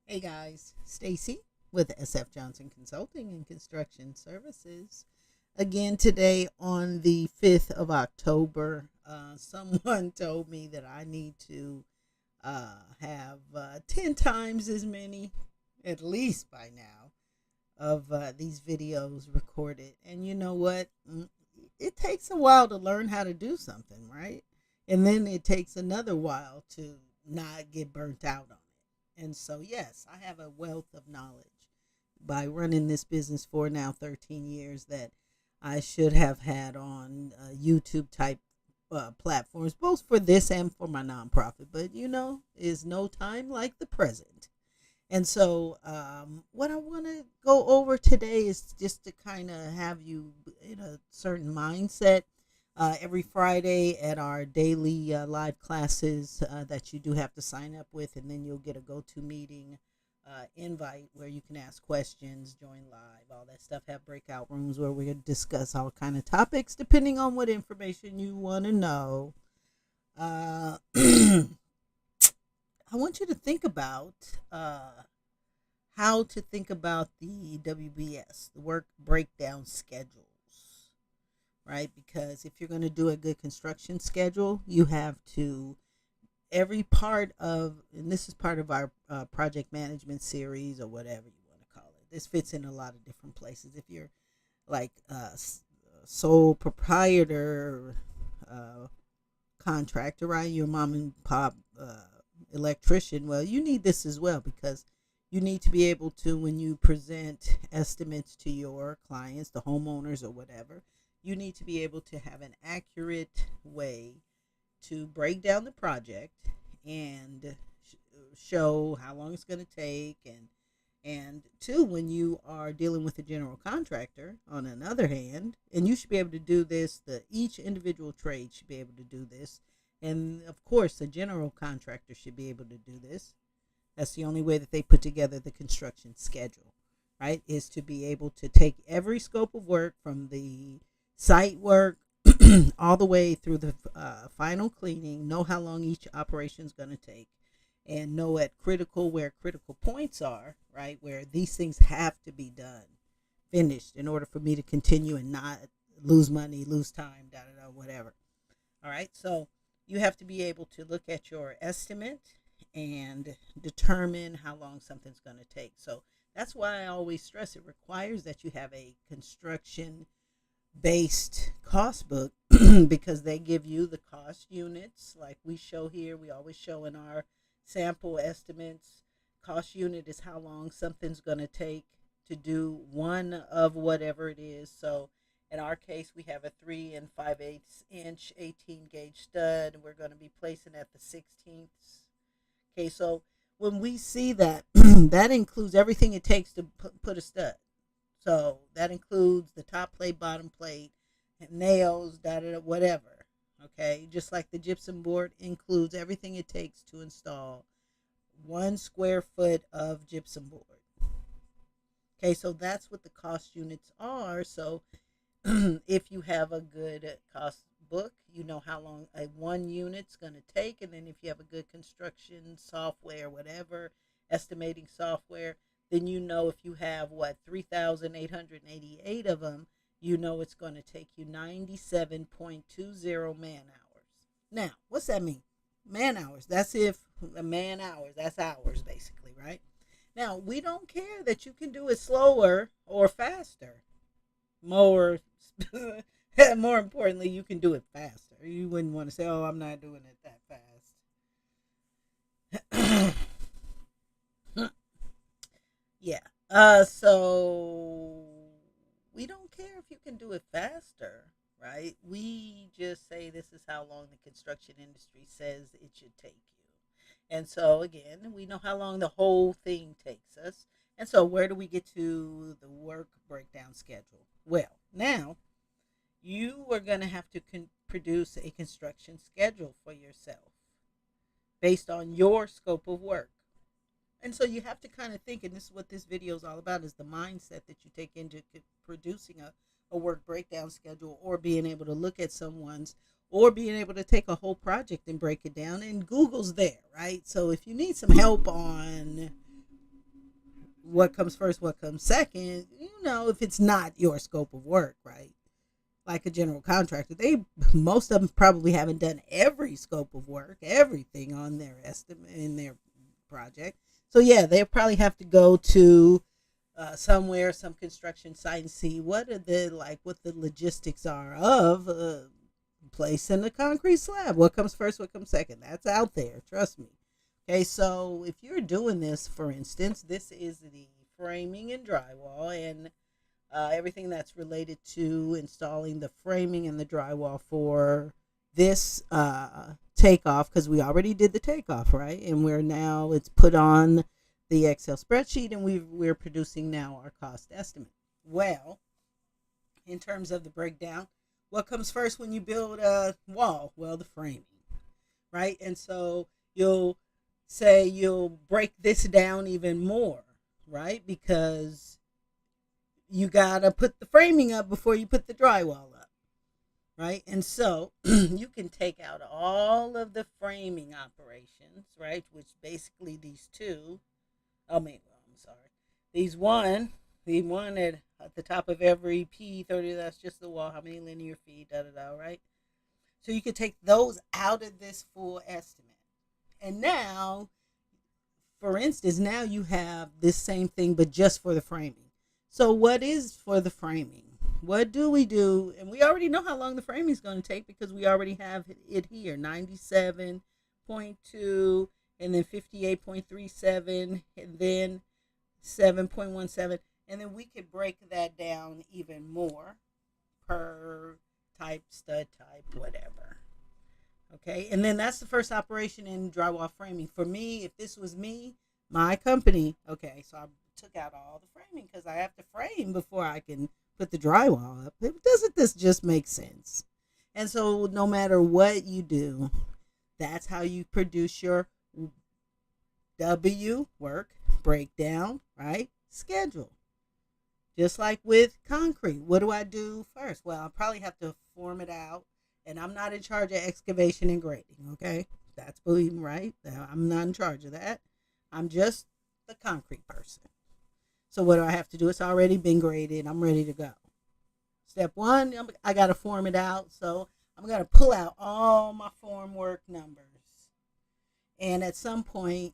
Hey guys, Stacy with SF Johnson Consulting and Construction Services. Again today on the 5th of October, someone told me that I need to have 10 times as many, at least by now, of these videos recorded. And you know what? It takes a while to learn how to do something, right? And then it takes another while to not get burnt out on it. And so, yes, I have a wealth of knowledge by running this business for now 13 years that I should have had on YouTube type platforms, both for this and for my nonprofit. But is no time like the present. And so, what I want to go over today is just to kind of have you in a certain mindset. Every Friday at our daily live classes that you do have to sign up with, and then you'll get a go-to meeting invite where you can ask questions, join live, all that stuff. Have breakout rooms where we discuss all kind of topics depending on what information you want to know. I want you to think about how to think about the WBS, the work breakdown schedules, right? Because if you're going to do a good construction schedule, you have to, every part of, and this is part of our project management series or whatever you want to call it. This fits in a lot of different places. If you're like a sole proprietor, contractor, right? Your mom and pop electrician. Well, you need this as well because you need to be able to, when you present estimates to your clients, the homeowners or whatever, you need to be able to have an accurate way to break down the project and show how long it's going to take, and two, when you are dealing with a general contractor on another hand, and you should be able to do this, each individual trade should be able to do this, and of course the general contractor should be able to do this. That's the only way that they put together the construction schedule, right? Is to be able to take every scope of work from the site work all the way through the final cleaning, know how long each operation is going to take, and know where critical points are, right? Where these things have to be done, finished, in order for me to continue and not lose money, lose time, da da da, whatever. All right. So you have to be able to look at your estimate and determine how long something's going to take. So that's why I always stress it requires that you have a construction based cost book because they give you the cost units like we show here. We always show in our sample estimates. Cost unit is how long something's going to take to do one of whatever it is. So in our case, we have a 3 and 5/8 inch 18 gauge stud. We're going to be placing at the 16th. Okay, so when we see that, that includes everything it takes to put a stud. So that includes the top plate, bottom plate, and nails, da da da, whatever. Okay, just like the gypsum board includes everything it takes to install 1 square foot of gypsum board. Okay, so that's what the cost units are. So if you have a good cost book, you know how long a one unit's going to take, and then if you have a good construction software, whatever estimating software, then you know if you have 3,888 of them, you know it's going to take you 97.20 man hours. Now, what's that mean? Man hours. That's if a man hours. That's hours basically, right? Now, we don't care that you can do it slower or faster. More more importantly, you can do it faster. You wouldn't want to say, "Oh, I'm not doing it that fast." Yeah. So we don't care if you can do it faster, right? We just say this is how long the construction industry says it should take you. And so again, we know how long the whole thing takes us. And so where do we get to the work breakdown schedule? Well, now you are going to have to produce a construction schedule for yourself based on your scope of work. And so you have to kind of think, and this is what this video is all about, is the mindset that you take into producing a work breakdown schedule, or being able to look at someone's, or being able to take a whole project and break it down. And Google's there, right? So if you need some help on what comes first, what comes second, if it's not your scope of work, right? Like a general contractor, most of them probably haven't done every scope of work, everything on their estimate in their project. So yeah, they probably have to go to somewhere, some construction site, and see what the logistics are of placing the concrete slab. What comes first, what comes second? That's out there, trust me. Okay, so if you're doing this, for instance, this is the framing and drywall, and everything that's related to installing the framing and the drywall for this takeoff, because we already did the takeoff, right? And it's put on the Excel spreadsheet, and we're producing now our cost estimate. Well, in terms of the breakdown, what comes first when you build a wall? Well, the framing, right? And so you'll break this down even more, right? Because you gotta put the framing up before you put the drywall up, right? And so you can take out all of the framing operations, right? Which basically these two, I'm sorry, the one at the top of every P30, that's just the wall, how many linear feet, right? So you could take those out of this full estimate. And now, for instance, now you have this same thing, but just for the framing. So what is for the framing? What do we do? And we already know how long the framing is going to take because we already have it here, 97.2, and then 58.37, and then 7.17. And then we could break that down even more per type, stud type, whatever. Okay, and then that's the first operation in drywall framing. For me, if this was me, my company, okay, so I took out all the framing because I have to frame before I can put the drywall up. Doesn't this just make sense? And so no matter what you do, that's how you produce your W, work, breakdown, right? Schedule. Just like with concrete, what do I do first? Well, I probably have to form it out. And I'm not in charge of excavation and grading, okay? That's believing, right? I'm not in charge of that. I'm just the concrete person. So what do I have to do? It's already been graded. I'm ready to go. Step one, I got to form it out. So I'm going to pull out all my form work numbers. And at some point,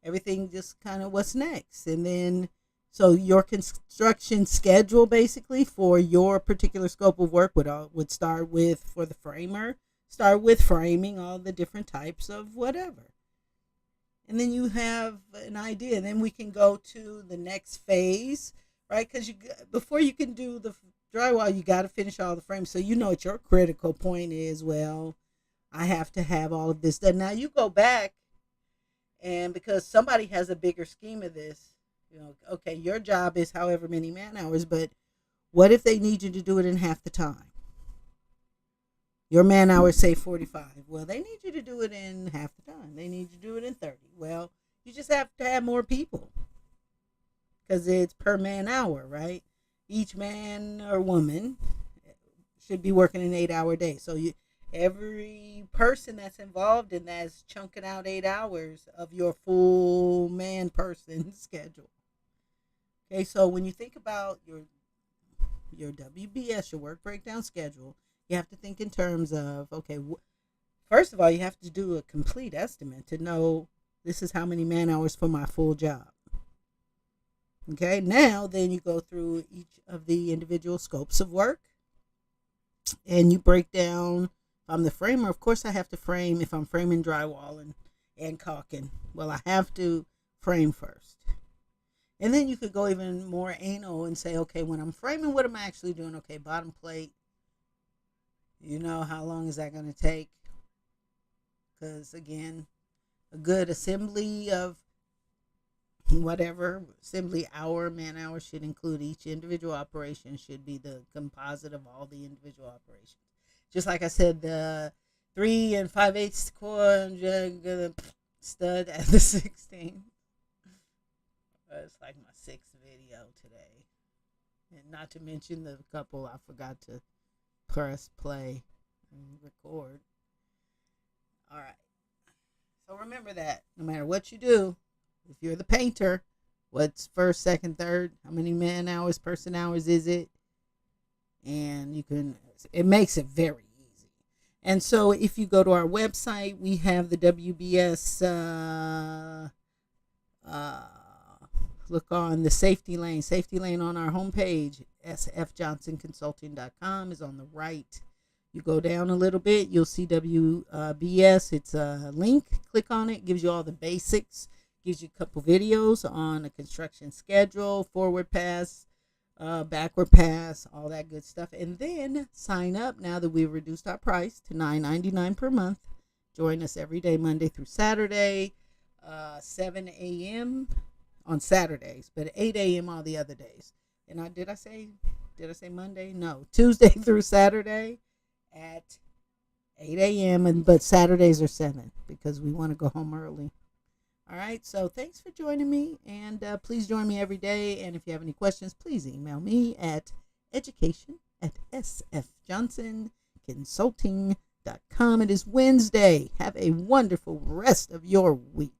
everything just kind of what's next. And then, so your construction schedule basically for your particular scope of work would start with, for the framer, start with framing all the different types of whatever. And then you have an idea. Then we can go to the next phase, right? Because before you can do the drywall, you got to finish all the frames. So what your critical point is. Well, I have to have all of this done. Now you go back, and because somebody has a bigger scheme of this, okay, your job is however many man hours, but what if they need you to do it in half the time? Your man hours say 45. Well, they need you to do it in half the time. They need you to do it in 30. Well, you just have to have more people because it's per man hour, right? Each man or woman should be working an 8-hour day. So every person that's involved in that is chunking out 8 hours of your full man person schedule. Okay, so when you think about your WBS, your work breakdown schedule, you have to think in terms of, okay, first of all, you have to do a complete estimate to know this is how many man hours for my full job. Okay, now then you go through each of the individual scopes of work and you break down. If I'm the framer, of course I have to frame. If I'm framing drywall and caulking, well, I have to frame first. And then you could go even more anal and say, okay, when I'm framing, what am I actually doing? Okay, bottom plate. How long is that going to take? Because, again, a good assembly of assembly hour, man hour should include each individual operation, should be the composite of all the individual operations. Just like I said, the 3 5/8 core stud at the 16. It's like my 6th video today. And not to mention the couple I forgot to press play and record. All right. So remember that no matter what you do, If you're the painter, what's first, second, third? How many man hours, person hours is it? And it makes it very easy. And so if you go to our website, we have the WBS, look on the safety lane on our homepage. sfjohnsonconsulting.com is on the right. You go down a little bit, you'll see WBS. It's a link. Click on it. Gives you all the basics. Gives you a couple videos on a construction schedule, forward pass, backward pass, all that good stuff. And then sign up now that we've reduced our price to $9.99 per month. Join us every day, Monday through Saturday, 7 a.m. on Saturdays, but 8 a.m. all the other days. And did I say Monday? No, Tuesday through Saturday at 8 a.m. But Saturdays are 7 because we want to go home early. All right, so thanks for joining me, and please join me every day. And if you have any questions, please email me at education@sfjohnsonconsulting.com. It is Wednesday. Have a wonderful rest of your week.